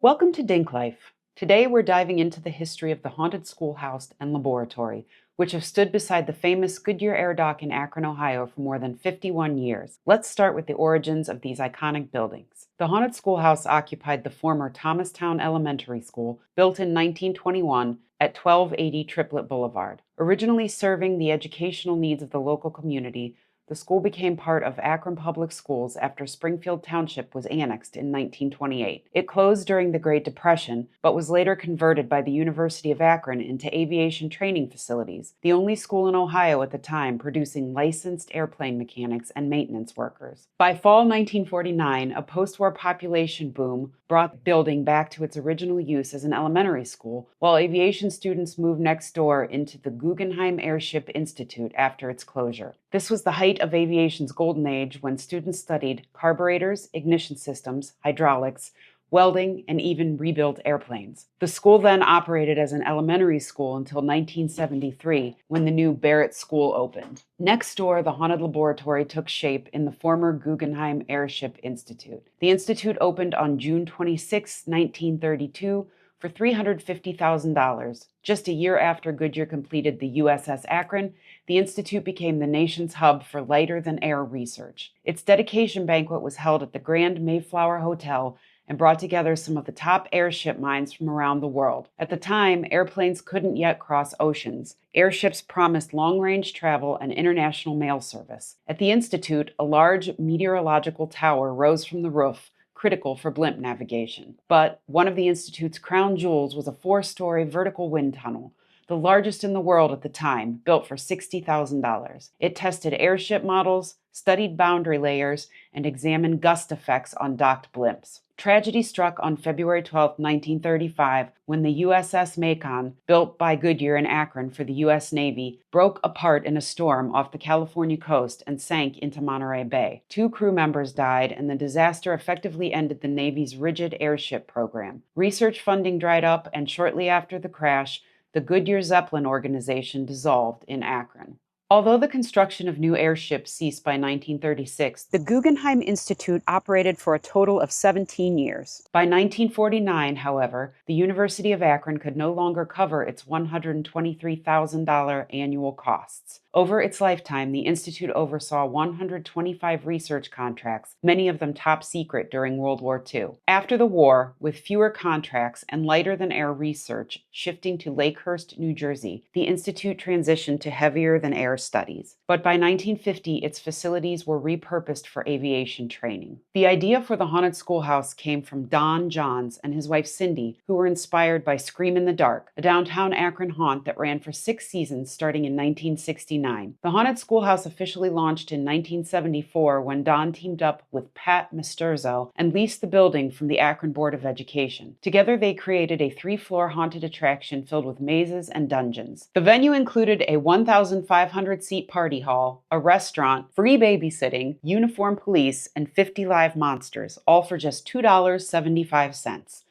Welcome to DinkLife. Today we're diving into the history of the haunted schoolhouse and laboratory, which have stood beside the famous Goodyear Airdock in Akron, Ohio for more than 51 years. Let's start with the origins of these iconic buildings. The haunted schoolhouse occupied the former Thomastown Elementary School, built in 1921 at 1280 Triplet Boulevard. Originally serving the educational needs of the local community, the school became part of Akron Public Schools after Springfield Township was annexed in 1928. It closed during the Great Depression, but was later converted by the University of Akron into aviation training facilities, the only school in Ohio at the time producing licensed airplane mechanics and maintenance workers. By fall 1949, a post-war population boom brought the building back to its original use as an elementary school, while aviation students moved next door into the Guggenheim Airship Institute after its closure. This was the height of aviation's golden age when students studied carburetors, ignition systems, hydraulics, welding, and even rebuilt airplanes. The school then operated as an elementary school until 1973, when the new Barrett School opened. Next door, the haunted laboratory took shape in the former Guggenheim Airship Institute. The institute opened on June 26, 1932, for $350,000. Just a year after Goodyear completed the USS Akron, the Institute became the nation's hub for lighter-than-air research. Its dedication banquet was held at the Grand Mayflower Hotel and brought together some of the top airship minds from around the world. At the time, airplanes couldn't yet cross oceans. Airships promised long-range travel and international mail service. At the Institute, a large meteorological tower rose from the roof, critical for blimp navigation. But one of the Institute's crown jewels was a 4-story vertical wind tunnel, the largest in the world at the time, built for $60,000. It tested airship models, studied boundary layers, and examined gust effects on docked blimps. Tragedy struck on February 12, 1935, when the USS Macon, built by Goodyear in Akron for the U.S. Navy, broke apart in a storm off the California coast and sank into Monterey Bay. 2 crew members died, and the disaster effectively ended the Navy's rigid airship program. Research funding dried up, and shortly after the crash, the Goodyear Zeppelin organization dissolved in Akron. Although the construction of new airships ceased by 1936, the Guggenheim Institute operated for a total of 17 years. By 1949, however, the University of Akron could no longer cover its $123,000 annual costs. Over its lifetime, the Institute oversaw 125 research contracts, many of them top secret during World War II. After the war, with fewer contracts and lighter-than-air research shifting to Lakehurst, New Jersey, the Institute transitioned to heavier-than-air studies. But by 1950, its facilities were repurposed for aviation training. The idea for the haunted schoolhouse came from Don Johns and his wife Cindy, who were inspired by Scream in the Dark, a downtown Akron haunt that ran for 6 seasons starting in 1969. The haunted schoolhouse officially launched in 1974 when Don teamed up with Pat Masturzo and leased the building from the Akron Board of Education. Together, they created a 3-floor haunted attraction filled with mazes and dungeons. The venue included a 1,500-seat party hall, a restaurant, free babysitting, uniformed police, and 50 live monsters, all for just $2.75.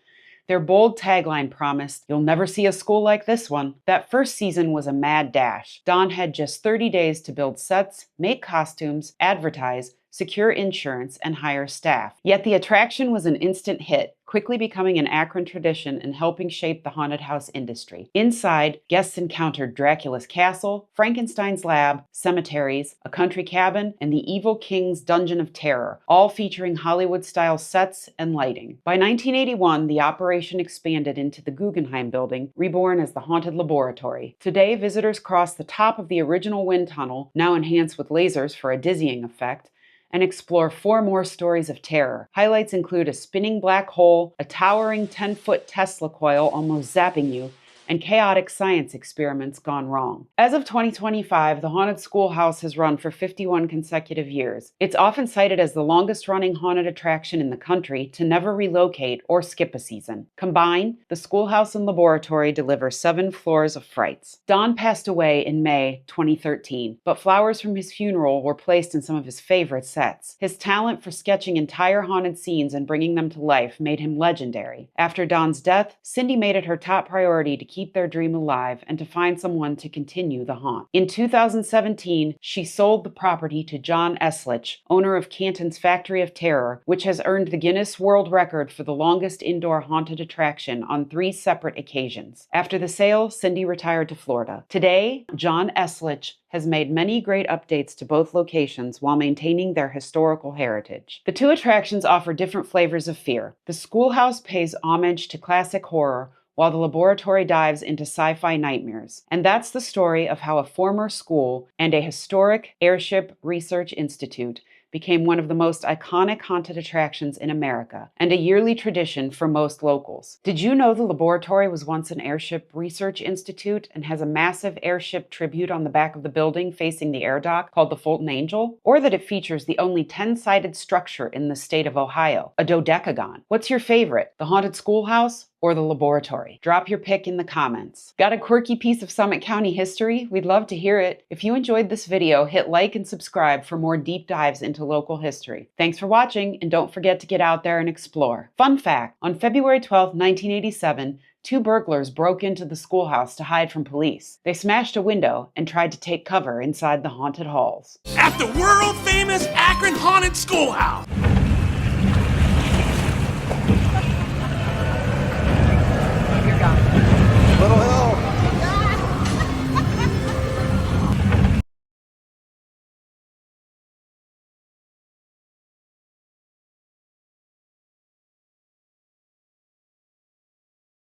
Their bold tagline promised, "You'll never see a school like this one." That first season was a mad dash. Don had just 30 days to build sets, make costumes, advertise, secure insurance, and hire staff. Yet the attraction was an instant hit, quickly becoming an Akron tradition and helping shape the haunted house industry. Inside, guests encountered Dracula's castle, Frankenstein's lab, cemeteries, a country cabin, and the Evil King's Dungeon of Terror, all featuring Hollywood-style sets and lighting. By 1981, the operation expanded into the Guggenheim building, reborn as the Haunted Laboratory. Today, visitors cross the top of the original wind tunnel, now enhanced with lasers for a dizzying effect, and explore 4 more stories of terror. Highlights include a spinning black hole, a towering 10-foot Tesla coil almost zapping you, and chaotic science experiments gone wrong. As of 2025, the Haunted Schoolhouse has run for 51 consecutive years. It's often cited as the longest-running haunted attraction in the country to never relocate or skip a season. Combined, the schoolhouse and laboratory deliver 7 floors of frights. Don passed away in May 2013, but flowers from his funeral were placed in some of his favorite sets. His talent for sketching entire haunted scenes and bringing them to life made him legendary. After Don's death, Cindy made it her top priority to keep keep their dream alive and to find someone to continue the haunt. In 2017, she sold the property to John Eslich, owner of Canton's Factory of Terror, which has earned the Guinness World Record for the longest indoor haunted attraction on 3 separate occasions. After the sale, Cindy retired to Florida. Today, John Eslich has made many great updates to both locations while maintaining their historical heritage. The 2 attractions offer different flavors of fear. The schoolhouse pays homage to classic horror, while the laboratory dives into sci-fi nightmares. And that's the story of how a former school and a historic airship research institute became one of the most iconic haunted attractions in America, and a yearly tradition for most locals. Did you know the laboratory was once an airship research institute and has a massive airship tribute on the back of the building facing the airdock called the Fulton Angel? Or that it features the only 10-sided structure in the state of Ohio, a dodecagon? What's your favorite, the haunted schoolhouse or the laboratory? Drop your pick in the comments. Got a quirky piece of Summit County history? We'd love to hear it. If you enjoyed this video, hit like and subscribe for more deep dives into local history. Thanks for watching, and don't forget to get out there and explore. Fun fact, on February 12, 1987, 2 burglars broke into the schoolhouse to hide from police. They smashed a window and tried to take cover inside the haunted halls. At the world-famous Akron Haunted Schoolhouse.